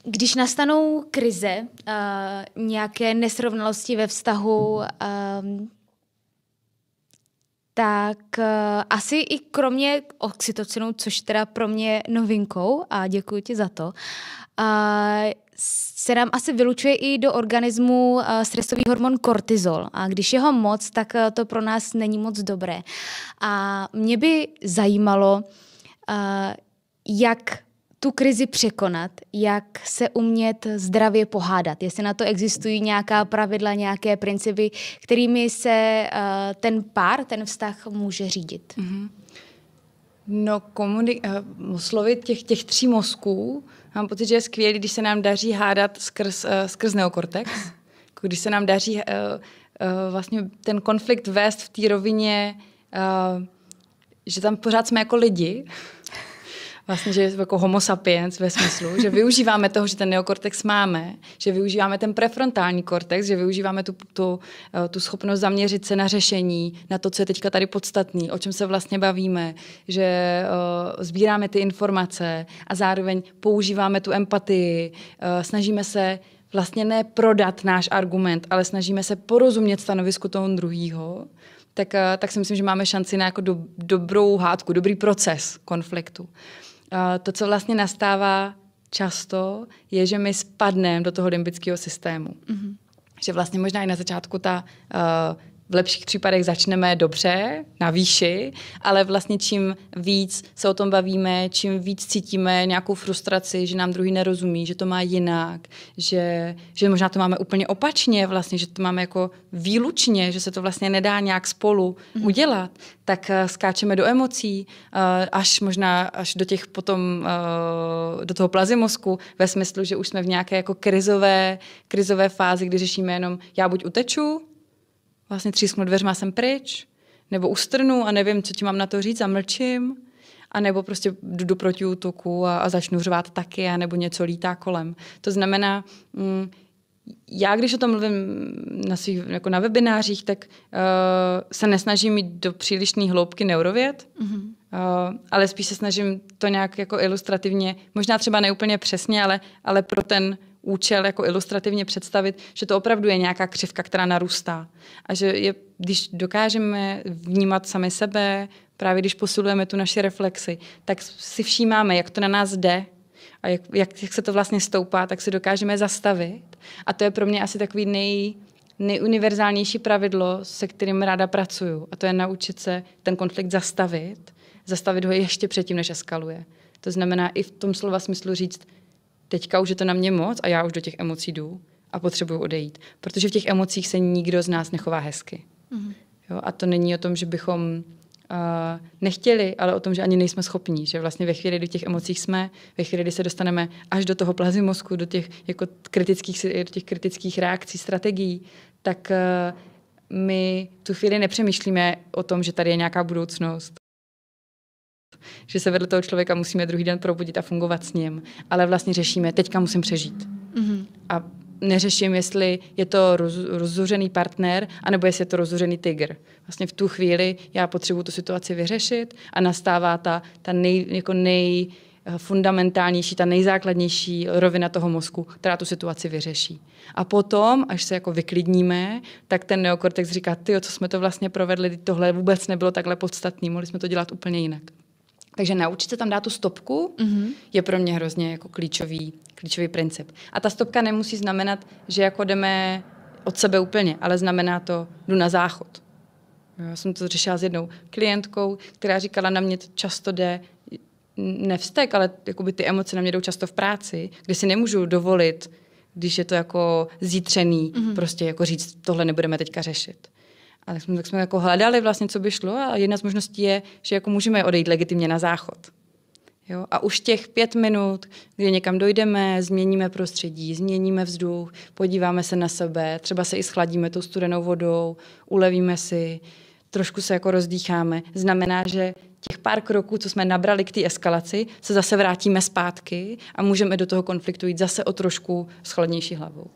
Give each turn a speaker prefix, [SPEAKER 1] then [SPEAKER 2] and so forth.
[SPEAKER 1] když nastanou krize, nějaké nesrovnalosti ve vztahu, tak asi i kromě oxytocinu, což teda pro mě novinkou, a děkuji ti za to, se nám asi vylučuje i do organismu stresový hormon kortizol. A když je ho moc, tak to pro nás není moc dobré. A mě by zajímalo, jak tu krizi překonat, jak se umět zdravě pohádat. Jestli na to existují nějaká pravidla, nějaké principy, kterými se ten vztah může řídit.
[SPEAKER 2] Mm-hmm. No, mluvit těch 3 mozků, mám pocit, že je skvělý, když se nám daří hádat skrz neokortex, když se nám daří vlastně ten konflikt vést v té rovině, že tam pořád jsme jako lidi, vlastně, že jako homo sapiens ve smyslu, že využíváme toho, že ten neokortex máme, že využíváme ten prefrontální kortex, že využíváme tu schopnost zaměřit se na řešení, na to, co je teďka tady podstatný, o čem se vlastně bavíme, že sbíráme ty informace a zároveň používáme tu empatii, snažíme se vlastně ne prodat náš argument, ale snažíme se porozumět stanovisku toho druhýho, tak si myslím, že máme šanci na jako dobrou hádku, dobrý proces konfliktu. To, co vlastně nastává často, je, že my spadneme do toho limbického systému. Mm-hmm. Že vlastně možná i na začátku v lepších případech začneme dobře, na výši, ale vlastně čím víc se o tom bavíme, čím víc cítíme nějakou frustraci, že nám druhý nerozumí, že to má jinak, že možná to máme úplně opačně vlastně, že to máme jako výlučně, že se to vlastně nedá nějak spolu udělat, tak skáčeme do emocí, až do těch potom, do toho plazy mozku, ve smyslu, že už jsme v nějaké jako krizové fázi, kdy řešíme jenom já buď uteču, vlastně třísknu dveřma, jsem pryč, nebo ustrnu a nevím, co ti mám na to říct a mlčím, a nebo prostě jdu do protiútoku a začnu řvát taky, a nebo něco lítá kolem. To znamená, já když o tom mluvím jako na webinářích, tak se nesnažím jít do přílišné hloubky neurověd, ale spíš se snažím to nějak jako ilustrativně, možná třeba neúplně přesně, ale pro ten účel jako ilustrativně představit, že to opravdu je nějaká křivka, která narůstá. A že když dokážeme vnímat sami sebe, právě když posilujeme tu naši reflexi, tak si všímáme, jak to na nás jde a jak se to vlastně stoupá, tak si dokážeme zastavit. A to je pro mě asi takový nejuniverzálnější pravidlo, se kterým ráda pracuju. A to je naučit se ten konflikt zastavit ho ještě předtím, než eskaluje. To znamená i v tom slova smyslu říct, teďka už je to na mě moc a já už do těch emocí jdu a potřebuju odejít. Protože v těch emocích se nikdo z nás nechová hezky. Mm-hmm. Jo? A to není o tom, že bychom nechtěli, ale o tom, že ani nejsme schopní. Že vlastně ve chvíli, kdy v těch emocích jsme, ve chvíli, kdy se dostaneme až do toho plazy mozku, do těch jako kritických reakcí, strategií, tak my tu chvíli nepřemýšlíme o tom, že tady je nějaká budoucnost. Že se vedle toho člověka musíme druhý den probudit a fungovat s ním, ale vlastně řešíme, teďka musím přežít. Mm-hmm. A neřeším, jestli je to rozzuřený partner, anebo jestli je to rozzuřený tygr. Vlastně v tu chvíli já potřebuji tu situaci vyřešit a nastává ta nejfundamentálnější, ta nejzákladnější rovina toho mozku, která tu situaci vyřeší. A potom, až se jako vyklidníme, tak ten neokortex říká, tyjo, co jsme to vlastně provedli, tohle vůbec nebylo takhle podstatný, mohli jsme to dělat úplně jinak. Takže naučit se tam dát tu stopku je pro mě hrozně jako klíčový princip. A ta stopka nemusí znamenat, že jako jdeme od sebe úplně, ale znamená to, jdu na záchod. Já jsem to řešila s jednou klientkou, která říkala, na mě to často jde, ne vztek, ale jakoby ty emoce na mě jdou často v práci, kde si nemůžu dovolit, když je to jako zítřený, prostě jako říct, tohle nebudeme teďka řešit. A tak jsme jako hledali vlastně, co by šlo, a jedna z možností je, že jako můžeme odejít legitimně na záchod. Jo? A už těch 5 minut, kdy někam dojdeme, změníme prostředí, změníme vzduch, podíváme se na sebe, třeba se i schladíme tou studenou vodou, ulevíme si, trošku se jako rozdýcháme. Znamená, že těch pár kroků, co jsme nabrali k té eskalaci, se zase vrátíme zpátky a můžeme do toho konfliktu jít zase o trošku s chladnější hlavou.